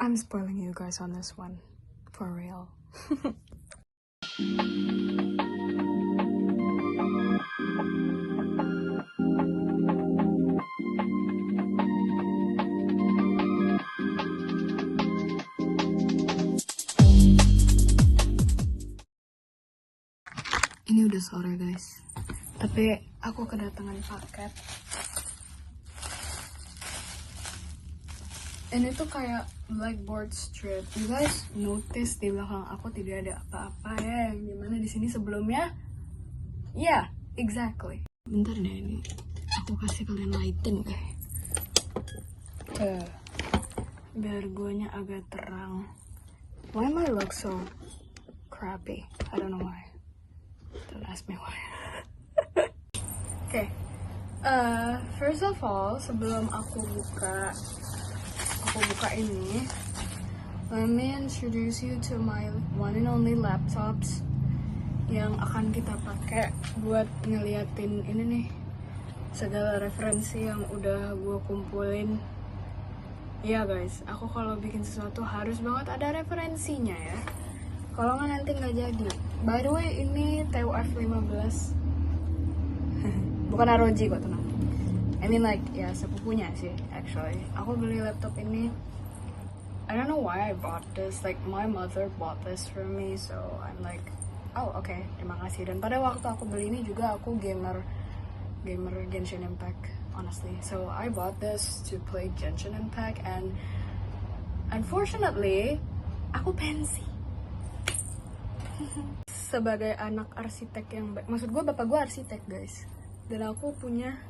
I'm spoiling you guys on this one. For real. Ini udah sore guys. Tapi aku kedatangan paket. Ini tuh kayak blackboard strip. You guys notice di belakang aku tidak ada apa-apa ya, yang dimana di sini sebelumnya? Yeah, exactly. Bentar deh ini. Aku kasih kalian lighting deh. Biar guanya agak terang. Why am I look so crappy? I don't know why. Don't ask me why. Okay. First of all, sebelum aku buka ini, let me introduce you to my one and only laptops yang akan kita pakai buat ngeliatin ini nih, segala referensi yang udah gue kumpulin. Iya guys, aku kalau bikin sesuatu harus banget ada referensinya ya, kalau nggak nanti nggak jadi. By the way, ini TUF 15 bukan ROG kok, tenang. I mean like, ya sepupunya sih actually. Aku beli laptop ini, I don't know why I bought this. Like my mother bought this for me, so I'm like, oh okay, terima kasih. Dan pada waktu aku beli ini juga aku gamer Genshin Impact, honestly. So I bought this to play Genshin Impact, and unfortunately aku pensi. Sebagai anak arsitek yang maksud gue bapak gue arsitek guys, dan aku punya,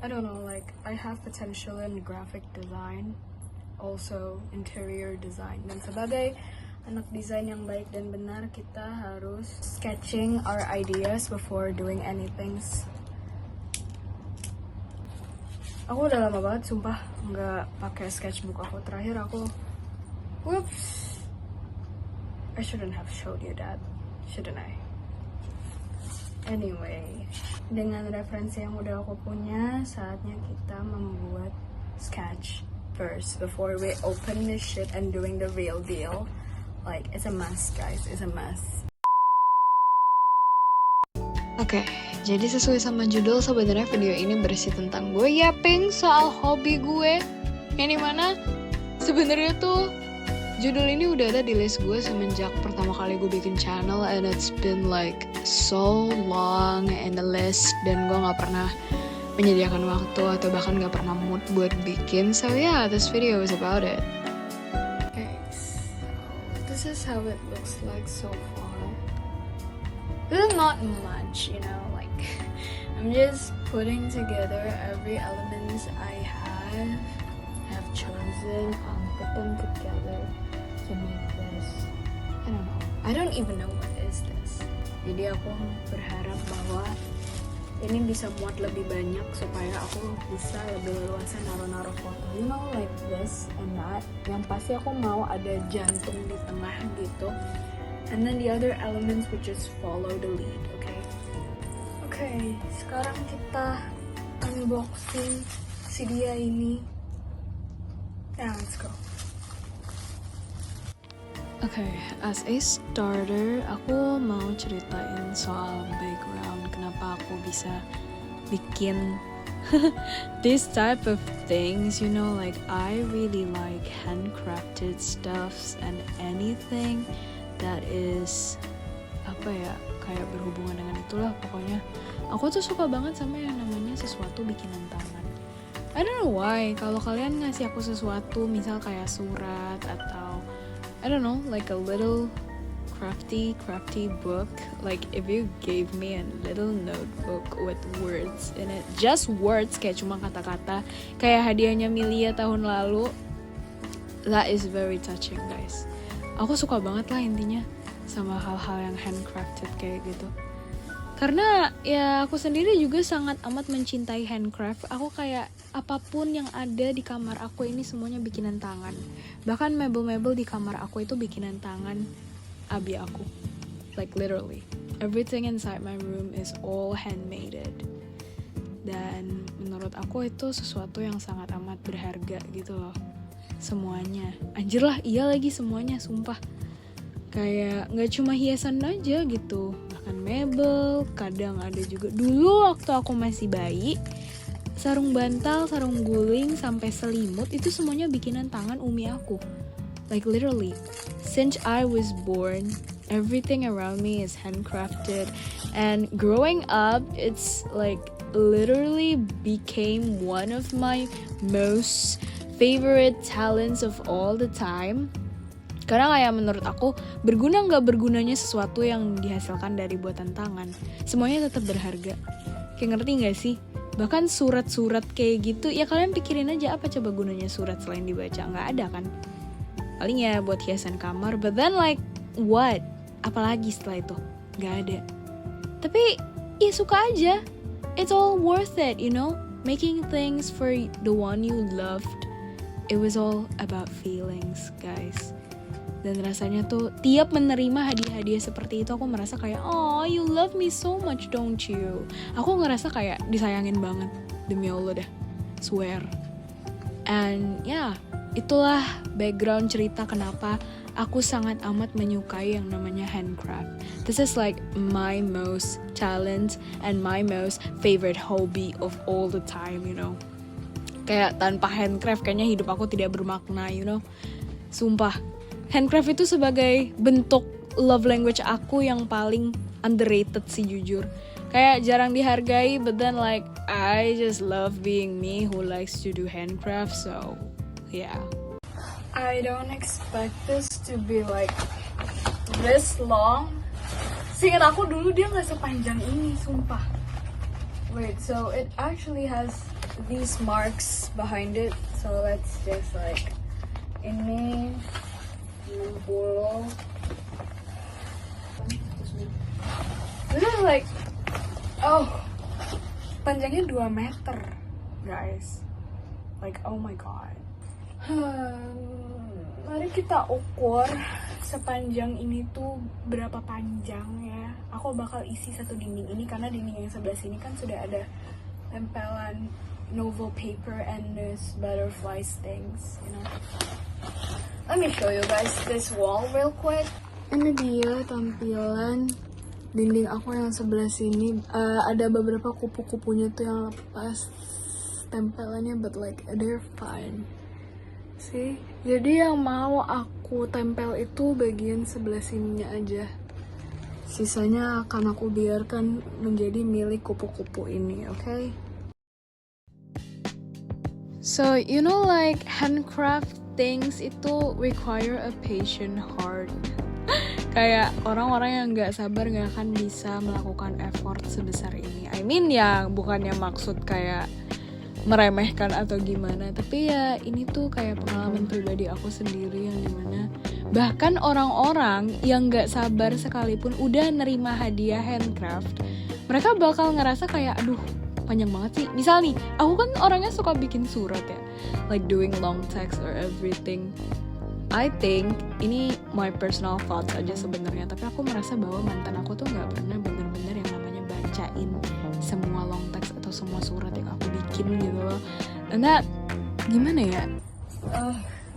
I don't know, like I have potential in graphic design, also interior design. Dan sebagai anak desain yang baik dan benar, kita harus sketching our ideas before doing anything. Aku udah lama banget sumpah nggak pakai sketchbook. Aku terakhir whoops, I shouldn't have showed you that, shouldn't I? Anyway, dengan referensi yang udah aku punya, saatnya kita membuat sketch first before we open this shit and doing the real deal. Like, it's a mess guys, it's a mess. Oke, jadi sesuai sama judul, sebenarnya video ini berisi tentang gue yapping soal hobi gue, yang dimana sebenarnya tuh judul ini udah ada di list gue semenjak pertama kali gue bikin channel, and it's been like so long in the list, dan gue gak pernah menyediakan waktu atau bahkan gak pernah mood buat bikin. So yeah, this video is about it. Okay, so this is how it looks like so far. This is not much, you know, like I'm just putting together every elements I have chosen, put them together to make this. I don't know. I don't even know what is this. Jadi aku berharap bahwa ini bisa muat lebih banyak supaya aku bisa lebih leluasa naruh foto. You know, like this and that. Yang pasti aku mau ada jantung di tengah gitu. And then the other elements would just follow the lead, okay? Okay, sekarang kita unboxing si dia ini. Now let's go. Okay, as a starter, aku mau ceritain soal background, kenapa aku bisa bikin this type of things, you know, like I really like handcrafted stuffs and anything that is, apa ya, kayak berhubungan dengan itulah pokoknya. Aku tuh suka banget sama yang namanya sesuatu bikinan tangan. I don't know why, kalau kalian ngasih aku sesuatu, misal kayak surat atau I don't know, like a little crafty book. Like if you gave me a little notebook with words in it, just words, kayak cuma kata-kata, kayak hadiahnya Milia tahun lalu, that is very touching guys. Aku suka banget lah intinya sama hal-hal yang handcrafted kayak gitu. Karena ya aku sendiri juga sangat amat mencintai handcraft. Aku kayak apapun yang ada di kamar aku ini semuanya bikinan tangan. Bahkan mebel-mebel di kamar aku itu bikinan tangan abi aku. Like literally, everything inside my room is all handmade. Dan menurut aku itu sesuatu yang sangat amat berharga gitu loh. semuanya. Anjir lah, iya lagi semuanya, sumpah. Kayak gak cuma hiasan aja gitu, bahkan mebel, kadang ada juga. Dulu waktu aku masih bayi, sarung bantal, sarung guling, sampai selimut itu semuanya bikinan tangan umi aku. Like literally, since I was born, everything around me is handcrafted. And growing up, it's like literally became one of my most favorite talents of all the time. Karena kayak menurut aku, berguna gak bergunanya sesuatu yang dihasilkan dari buatan tangan, semuanya tetap berharga. Kayak ngerti gak sih? Bahkan surat-surat kayak gitu, ya kalian pikirin aja apa coba gunanya surat selain dibaca? Gak ada kan? Paling ya buat hiasan kamar, but then like, what? Apalagi setelah itu? Gak ada. Tapi, ya suka aja. It's all worth it, you know? Making things for the one you loved. It was all about feelings, guys. Dan rasanya tuh tiap menerima hadiah-hadiah seperti itu aku merasa kayak, oh you love me so much don't you? Aku ngerasa kayak disayangin banget, demi Allah dah, swear. And yeah, itulah background cerita kenapa aku sangat amat menyukai yang namanya handcraft. This is like my most talent and my most favorite hobby of all the time, you know. Kayak tanpa handcraft kayaknya hidup aku tidak bermakna, you know. Sumpah. Handcraft itu sebagai bentuk love language aku yang paling underrated sih jujur. Kayak jarang dihargai, but then like I just love being me who likes to do handcraft, so yeah. I don't expect this to be like this long. Seingat aku dulu dia gak sepanjang ini, sumpah. Wait, so it actually has these marks behind it, so let's just like ini 60. This is like, oh, panjangnya 2 meter, guys. Like, oh my god. Mari kita ukur sepanjang ini tuh berapa panjang ya. Aku bakal isi satu dinding ini karena dinding yang sebelah sini kan sudah ada tempelan novel paper and this butterflies things, you know. Let me show you guys this wall real quick. Ini dia tampilan dinding aku yang sebelah sini. Ada beberapa kupu-kupunya tuh yang lepas tempelannya, but like they're fine. See? Jadi yang mau aku tempel itu bagian sebelah sininya aja. Sisanya akan aku biarkan menjadi milik kupu-kupu ini, okay? So, you know like handcraft things itu require a patient heart. Kayak orang-orang yang gak sabar gak akan bisa melakukan effort sebesar ini. I mean ya bukannya maksud kayak meremehkan atau gimana, tapi ya ini tuh kayak pengalaman pribadi aku sendiri yang dimana bahkan orang-orang yang gak sabar sekalipun udah nerima hadiah handcraft, mereka bakal ngerasa kayak aduh panjang banget sih. Misal nih, aku kan orangnya suka bikin surat ya, like doing long text or everything. I think ini my personal thoughts aja sebenarnya, tapi aku merasa bahwa mantan aku tuh nggak pernah bener-bener yang namanya bacain semua long text atau semua surat yang aku bikin gitu loh. And that gimana ya?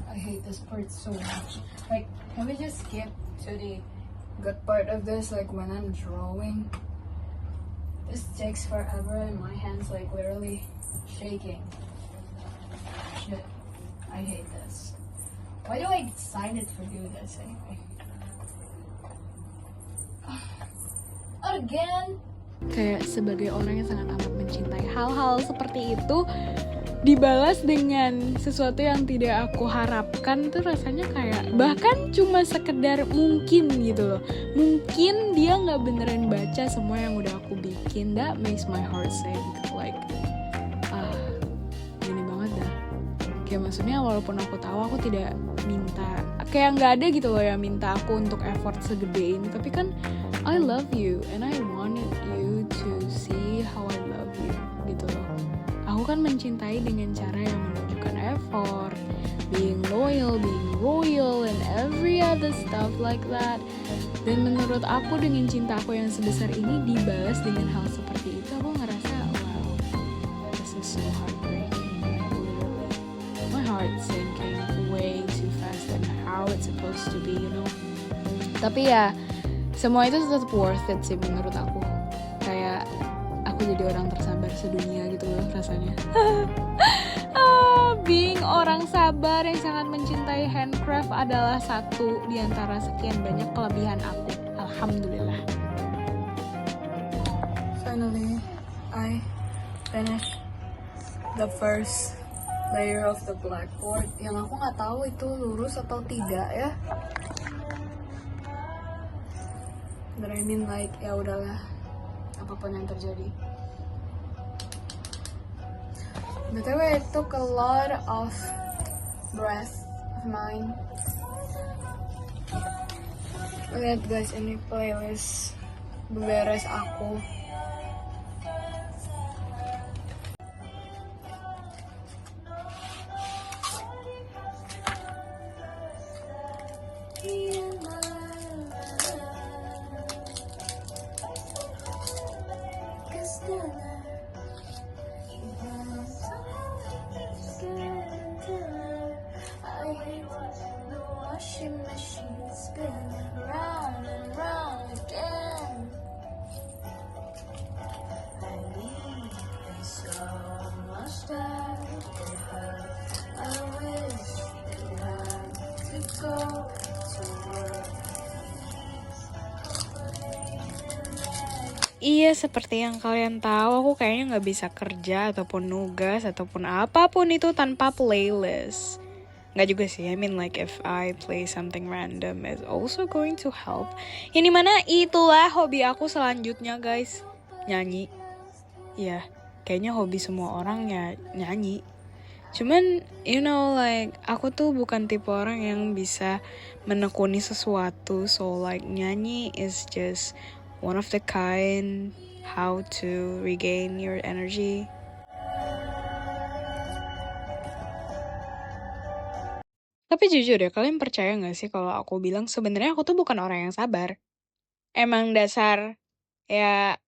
I hate this part so much. Like, can we just skip to the good part of this? Like when I'm drawing. This takes forever and my hands like literally shaking. Shit. I hate this. Why do I sign it for you this anyway? Again? Kayak sebagai orang yang sangat amat mencintai hal-hal seperti itu dibalas dengan sesuatu yang tidak aku harapkan tuh rasanya kayak bahkan cuma sekedar mungkin gitu loh, mungkin dia nggak beneran baca semua yang udah aku bikin. That makes my heart sink. Like gini banget dah. Kayak maksudnya walaupun aku tahu aku tidak minta, kayak nggak ada gitu loh yang minta aku untuk effort segede ini, tapi kan I love you and I wanted you to see how I love you gitu loh. Aku kan mencintai dengan cara yang menunjukkan effort, being loyal, being royal, and every other stuff like that. Dan menurut aku dengan cinta aku yang sebesar ini dibalas dengan hal seperti itu, aku ngerasa wow, this is so heartbreaking. Literally, my start sinking way too fast than how it's supposed to be, you know. Tapi ya, semua itu tetap worth it sih menurut aku. Kayak aku jadi orang tersabar sedunia gitu loh rasanya. Being orang sabar yang sangat mencintai handcraft adalah satu di antara sekian banyak kelebihan aku. Alhamdulillah. Finally, I finished the first layer of the blackboard. Yang aku nggak tahu itu lurus atau tidak ya. But I mean like ya udahlah, apapun yang terjadi. BTW, it took a lot of breath of mine. Lihat guys, ini playlist beberes aku. Iya, seperti yang kalian tahu, aku kayaknya nggak bisa kerja ataupun nugas ataupun apapun itu tanpa playlist. Nggak juga sih, I mean like if I play something random it's also going to help. Yang dimana itulah hobi aku selanjutnya guys, nyanyi. Iya, kayaknya hobi semua orang ya nyanyi. Cuman you know like aku tuh bukan tipe orang yang bisa menekuni sesuatu, so like nyanyi is just one of the kind how to regain your energy. Tapi jujur ya, kalian percaya gak sih kalau aku bilang sebenarnya aku tuh bukan orang yang sabar. Emang dasar ya,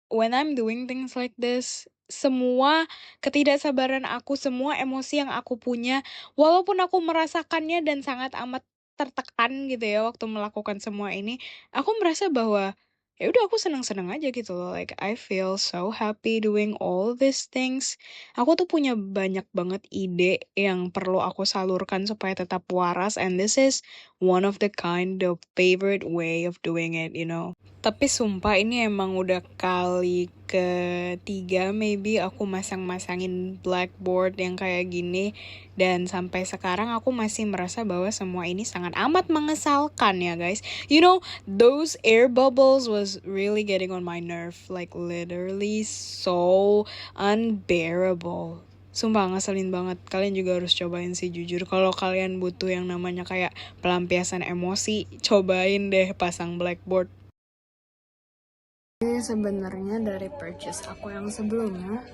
when I'm doing things like this, semua ketidaksabaran aku, semua emosi yang aku punya, walaupun aku merasakannya dan sangat amat tertekan gitu ya waktu melakukan semua ini, aku merasa bahwa ya udah aku senang-senang aja gitu loh. Like I feel so happy doing all these things. Aku tuh punya banyak banget ide yang perlu aku salurkan supaya tetap waras, and this is one of the kind of favorite way of doing it, you know. Tapi sumpah ini emang udah kali ketiga maybe aku masang-masangin blackboard yang kayak gini. Dan sampai sekarang aku masih merasa bahwa semua ini sangat amat mengesalkan ya guys. You know, those air bubbles was really getting on my nerve. Like literally so unbearable. Sumpah ngeselin banget. Kalian juga harus cobain sih jujur. Kalau kalian butuh yang namanya kayak pelampiasan emosi, cobain deh pasang blackboard. Sebenarnya dari purchase aku yang sebelumnya,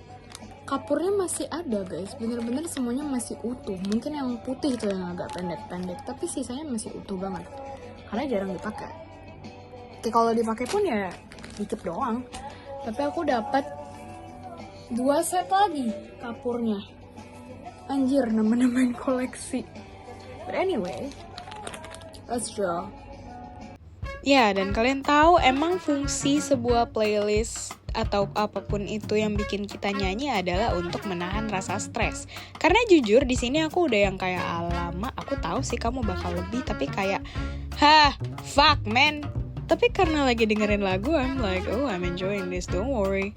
kapurnya masih ada guys, bener-bener semuanya masih utuh. Mungkin yang putih itu yang agak pendek-pendek, tapi sisanya masih utuh banget karena jarang dipakai. Oke, kalau dipakai pun ya dikit doang. Tapi aku dapat 2 set lagi kapurnya. Anjir, nambah-nambahin koleksi. But anyway, let's draw. Ya, dan kalian tahu emang fungsi sebuah playlist atau apapun itu yang bikin kita nyanyi adalah untuk menahan rasa stres. Karena jujur di sini aku udah yang kayak alamak, aku tahu sih kamu bakal lebih, tapi kayak fuck man. Tapi karena lagi dengerin lagu, I'm like, oh I'm enjoying this, don't worry.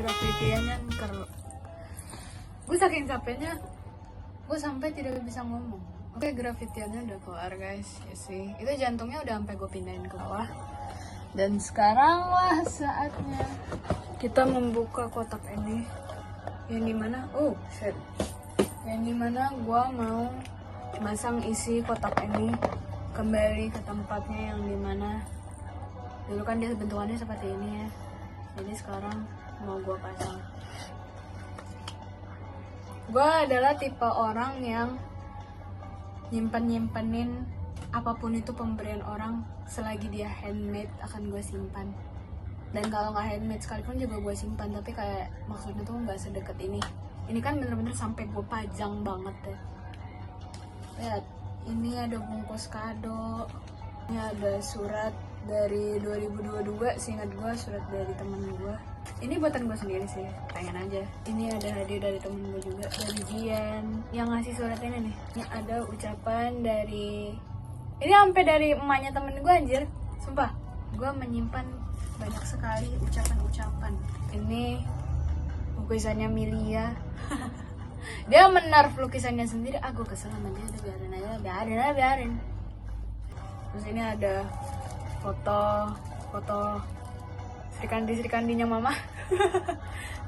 Graffitiannya gue saking capeknya gue sampai tidak bisa ngomong. Oke, graffitiannya udah keluar guys, ya sih, itu jantungnya udah sampai gue pindahin ke bawah. Dan sekarang lah saatnya kita membuka kotak ini, yang dimana yang dimana gue mau masang isi kotak ini kembali ke tempatnya yang dimana dulu kan dia bentukannya seperti ini ya. Jadi sekarang mau gue pasang. Gue adalah tipe orang yang nyimpenin apapun itu pemberian orang selagi dia handmade akan gue simpan. Dan kalau nggak handmade sekalipun juga gue simpan, tapi kayak maksudnya tuh nggak sedekat ini. Ini kan bener-bener sampai gue pajang banget deh. Lihat, ini ada bungkus kado, ini ada surat dari 2022, seingat gue surat dari temen gue. Ini buatan gue sendiri sih, pengen aja. Ini ada hadiah dari temen gue juga, dari Jian yang ngasih surat ini nih. Ini ada ucapan dari, ini sampai dari emaknya temen gue anjir, sumpah. Gue menyimpan banyak sekali ucapan-ucapan. Ini lukisannya Milia. Dia menaruh lukisannya sendiri. Gue kesel sama dia, biarin aja, biarin. Terus ini ada foto Sri Kandinya mama.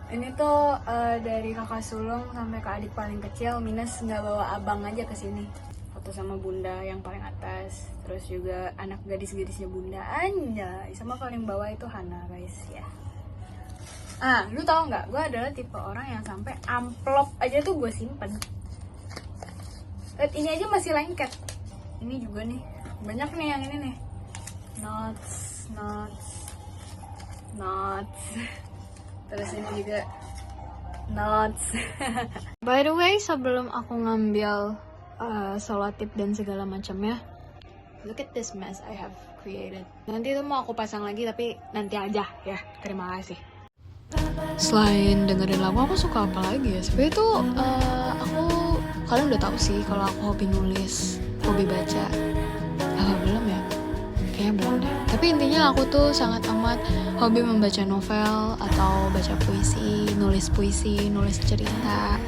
Ini tuh dari kakak sulung sampai ke adik paling kecil, minus nggak bawa abang aja ke sini. Foto sama bunda yang paling atas, terus juga anak gadis-gadisnya bunda, anjay, sama paling bawah itu Hana guys ya. Lu tau nggak? Gue adalah tipe orang yang sampai amplop aja tuh gue simpen. Ini aja masih lengket. Ini juga nih, banyak nih yang ini nih. Notes. Terus ini juga notes. By the way, sebelum aku ngambil selotip dan segala macamnya, look at this mess I have created. Nanti itu mau aku pasang lagi, tapi nanti aja ya. Terima kasih. Selain dengerin lagu, aku suka apa lagi ya? Sebenarnya tuh kalian udah tahu sih kalau aku hobi nulis, hobi baca. Belum ya? Kayaknya belum deh. Tapi intinya aku tuh sangat amat hobi membaca novel atau baca puisi, nulis cerita.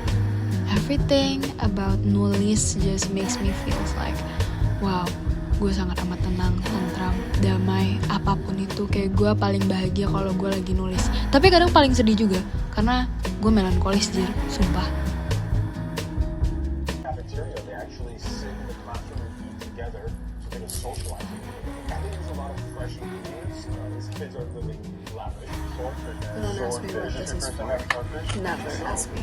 Everything about nulis just makes me feel like, wow, gue sangat amat tenang, tentram, damai, apapun itu. Kayak gue paling bahagia kalau gue lagi nulis. Tapi kadang paling sedih juga, karena gue melankolis jir, sumpah. Don't ask me what this is for. Never ask me.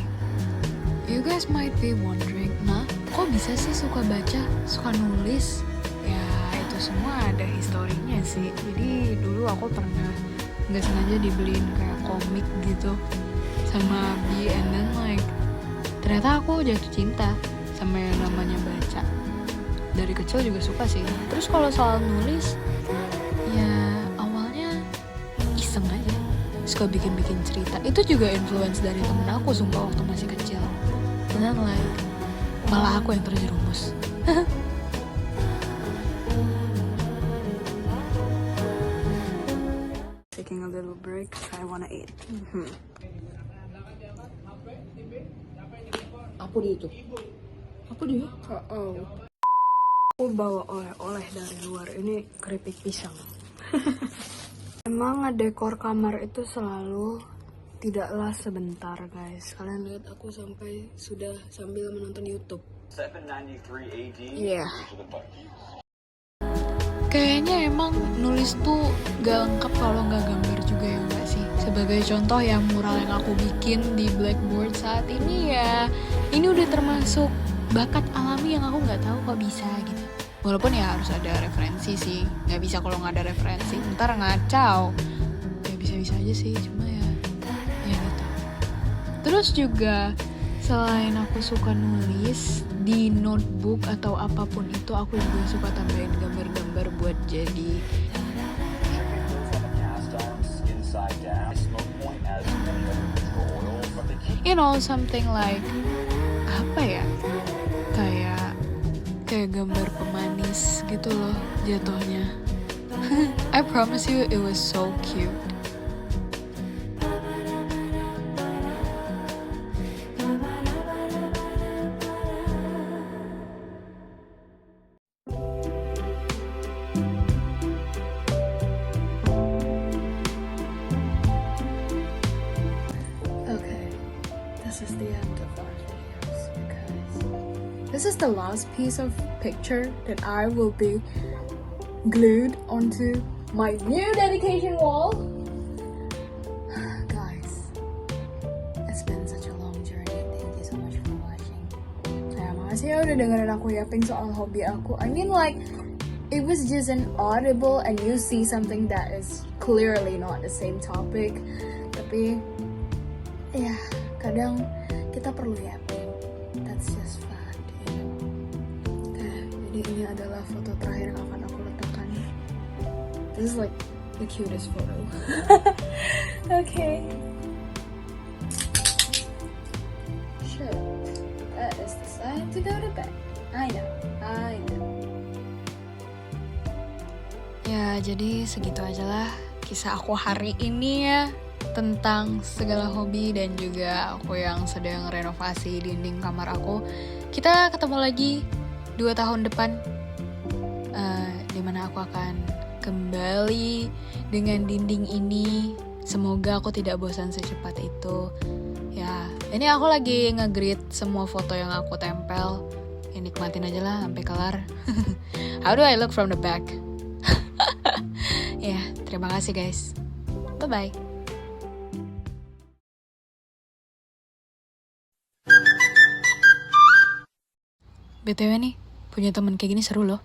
You guys might be wondering, nah, kok bisa sih suka baca, suka nulis? Ya, itu semua ada historinya sih. Jadi dulu aku pernah nggak sengaja dibeliin kayak komik gitu sama Bi, and then like ternyata aku jatuh cinta sama yang namanya baca. Dari kecil juga suka sih. Terus kalau soal nulis, ya awalnya iseng aja, suka bikin cerita. Itu juga influence dari temen aku, sumpah, waktu masih kecil. Dan like malah aku yang terjerumus. Taking a little break, I wanna eat. Apa dia itu? Apa dia? Aku bawa oleh-oleh dari luar. Ini keripik pisang. Emang dekor kamar itu selalu tidaklah sebentar, guys. Kalian lihat aku sudah sambil menonton YouTube. 793 AD. Iya. Kayaknya emang nulis tuh gak lengkap kalau nggak gambar juga, ya nggak sih? Sebagai contoh ya, mural yang aku bikin di blackboard saat ini ya, ini udah termasuk bakat alami yang aku nggak tahu kok bisa gitu. Walaupun ya harus ada referensi sih, nggak bisa kalau nggak ada referensi, ntar ngacau. Ya bisa-bisa aja sih, cuma ya gitu. Terus juga selain aku suka nulis di notebook atau apapun itu, aku juga suka tambahin gambar-gambar buat jadi something like apa ya, kayak gambar pemanis gitu loh jatuhnya. I promise you it was so cute. This is the end of our videos because this this is the last piece of picture that I will be glued onto my new dedication wall. Guys, it's been such a long journey. Thank you so much for watching. Makasih ya udah dengerin aku yapping soal hobi aku. I mean like, it was just an audible and you see something that is clearly not the same topic. Tapi, ya kadang kita perlu yapping. That's just fun, you know. Jadi ini adalah foto terakhir yang akan aku letakkan. This is like the cutest photo. Okay. Shit. That is the time to go to bed. I know. Ya, jadi segitu aja lah kisah aku hari ini ya, tentang segala hobi dan juga aku yang sedang renovasi dinding kamar aku. Kita ketemu lagi 2 tahun depan, dimana aku akan kembali dengan dinding ini. Semoga aku tidak bosan secepat itu. Ya, ini aku lagi nge-grid semua foto yang aku tempel. Ya, nikmatin aja lah sampai kelar. How do I look from the back? Ya, terima kasih guys. Bye-bye. BTW nih, punya temen kayak gini seru loh.